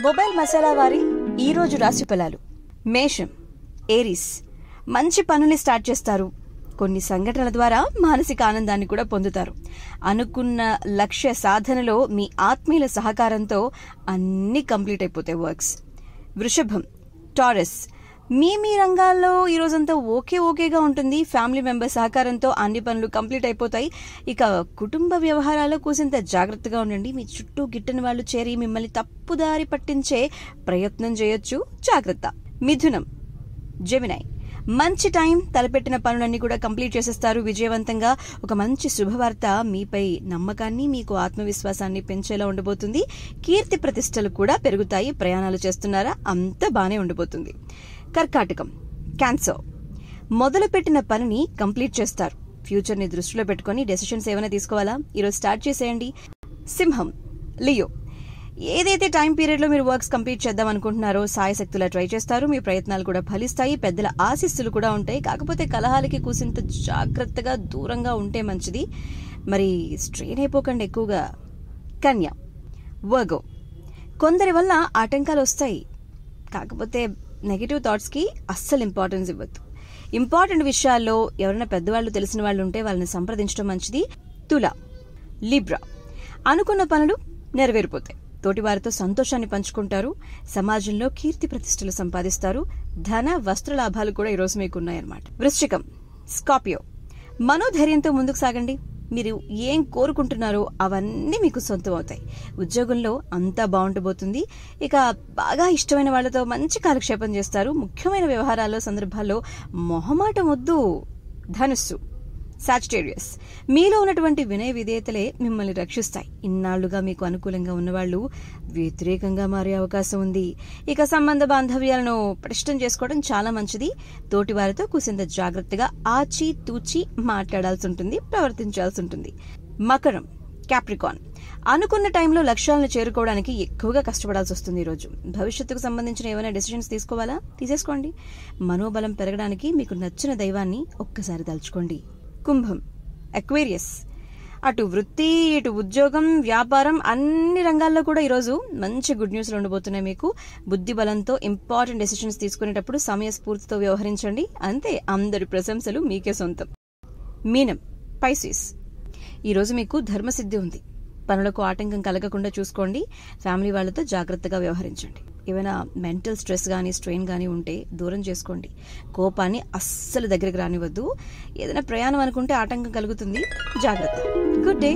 Mobile masala వారి ఈరోజు రాశి ఫలాలు. మేషం, ఏరీస్, మంచి పనుల్ని స్టార్ట్ చేస్తారు. కొన్ని సంఘటనల ద్వారా మానసిక ఆనందాన్ని కూడా పొందుతారు. అనుకున్న లక్ష్య సాధనలో మీ ఆత్మీయుల సహకారంతో అన్ని కంప్లీట్ అయిపోతాయి వర్క్స్. వృషభం, టారస్, మీ రంగాల్లో ఈరోజంతా ఓకేగా ఉంటుంది. ఫ్యామిలీ మెంబర్ సహకారంతో అన్ని పనులు కంప్లీట్ అయిపోతాయి. ఇక కుటుంబ వ్యవహారాల్లో కూసింత జాగ్రత్తగా ఉండండి. మీ చుట్టూ గిట్టని వాళ్ళు చేరి మిమ్మల్ని తప్పుదారి పట్టించే ప్రయత్నం చేయొచ్చు, జాగ్రత్త. మిథునం, జెమినై, మంచి టైం, తలపెట్టిన పనులన్నీ కూడా కంప్లీట్ చేసేస్తారు విజయవంతంగా. ఒక మంచి శుభవార్త మీపై నమ్మకాన్ని, మీకు ఆత్మవిశ్వాసాన్ని పెంచేలా ఉండబోతుంది. కీర్తి ప్రతిష్టలు కూడా పెరుగుతాయి. ప్రయాణాలు చేస్తున్నారా, అంతా బానే ఉండబోతుంది. కర్కాటకం, క్యాన్సర్, మొదలుపెట్టిన పనిని కంప్లీట్ చేస్తారు. ఫ్యూచర్ ని దృష్టిలో పెట్టుకుని డెసిషన్స్ ఏమైనా తీసుకోవాలా, ఈరోజు స్టార్ట్ చేసేయండి. సింహం, లియో, ఏదైతే టైం పీరియడ్ లో మీరు వర్క్స్ కంప్లీట్ చేద్దాం అనుకుంటున్నారో సాయశక్తులా ట్రై చేస్తారు. మీ ప్రయత్నాలు కూడా ఫలిస్తాయి. పెద్దల ఆశీస్సులు కూడా ఉంటాయి. కాకపోతే కలహాలకి కూసింత జాగ్రత్తగా దూరంగా ఉంటే మంచిది. మరి స్ట్రెయిన్ అయిపోకండి ఎక్కువగా. కన్య, వర్గో, కొందరి వల్ల ఆటంకాలు వస్తాయి. కాకపోతే నెగిటివ్ థాట్స్ కి అస్సలు ఇంపార్టెన్స్ ఇవ్వద్దు. ఇంపార్టెంట్ విషయాల్లో ఎవరైనా పెద్దవాళ్ళు తెలిసిన వాళ్ళు ఉంటే వాళ్ళని సంప్రదించడం మంచిది. తుల, లిబ్రా, అనుకున్న పనులు నెరవేరిపోతాయి. తోటి వారితో సంతోషాన్ని పంచుకుంటారు. సమాజంలో కీర్తి ప్రతిష్టలు సంపాదిస్తారు. ధన వస్త్ర లాభాలు కూడా ఈరోజు మీకున్నాయన్నమాట. వృశ్చికం, స్కార్పియో, మనోధైర్యంతో ముందుకు సాగండి. మీరు ఏం కోరుకుంటున్నారో అవన్నీ మీకు సొంతం అవుతాయి. ఉద్యోగంలో అంతా బాగుండబోతుంది. ఇక బాగా ఇష్టమైన వాళ్లతో మంచి కాలక్షేపం చేస్తారు. ముఖ్యమైన వ్యవహారాల్లో సందర్భాల్లో మొహమాటం వద్దు. ధనుస్సు, సాజిటేరియస్, మీలో ఉన్నటువంటి వినయ విధేయతలే మిమ్మల్ని రక్షిస్తాయి. ఇన్నాళ్లుగా మీకు అనుకూలంగా ఉన్నవాళ్లు వ్యతిరేకంగా మారే అవకాశం ఉంది. ఇక సంబంధ బాంధవ్యాలను పటిష్టం చేసుకోవడం చాలా మంచిది. తోటి వారితో కూసింత జాగ్రత్తగా ఆచి తూచి మాట్లాడాల్సి ఉంటుంది, ప్రవర్తించాల్సి ఉంటుంది. మకరం, క్యాప్రికాన్, అనుకున్న టైంలో లక్ష్యాలను చేరుకోవడానికి ఎక్కువగా కష్టపడాల్సి వస్తుంది. ఈరోజు భవిష్యత్తుకు సంబంధించిన ఏమైనా డెసిషన్స్ తీసుకోవాలా, తీసేసుకోండి. మనోబలం పెరగడానికి మీకు నచ్చిన దైవాన్ని ఒక్కసారి తలుచుకోండి. కుంభం, అక్వేరియస్, అటు వృత్తి, ఇటు ఉద్యోగం, వ్యాపారం, అన్ని రంగాల్లో కూడా ఈరోజు మంచి గుడ్ న్యూస్లు ఉండబోతున్నాయి మీకు. బుద్ధి బలంతో ఇంపార్టెంట్ డెసిషన్స్ తీసుకునేటప్పుడు సమయస్ఫూర్తితో వ్యవహరించండి. అంతే, అందరి ప్రశంసలు మీకే సొంతం. మీనం, పైసిస్, ఈరోజు మీకు ధర్మసిద్ధి ఉంది. పనులకు ఆటంకం కలగకుండా చూసుకోండి. ఫ్యామిలీ వాళ్లతో జాగ్రత్తగా వ్యవహరించండి. ఏమైనా మెంటల్ స్ట్రెస్ గానీ స్ట్రెయిన్ గానీ ఉంటే దూరం చేసుకోండి. కోపాన్ని అస్సలు దగ్గరికి రానివద్దు. ఏదైనా ప్రయాణం అనుకుంటే ఆటంకం కలుగుతుంది, జాగ్రత్త. Good day.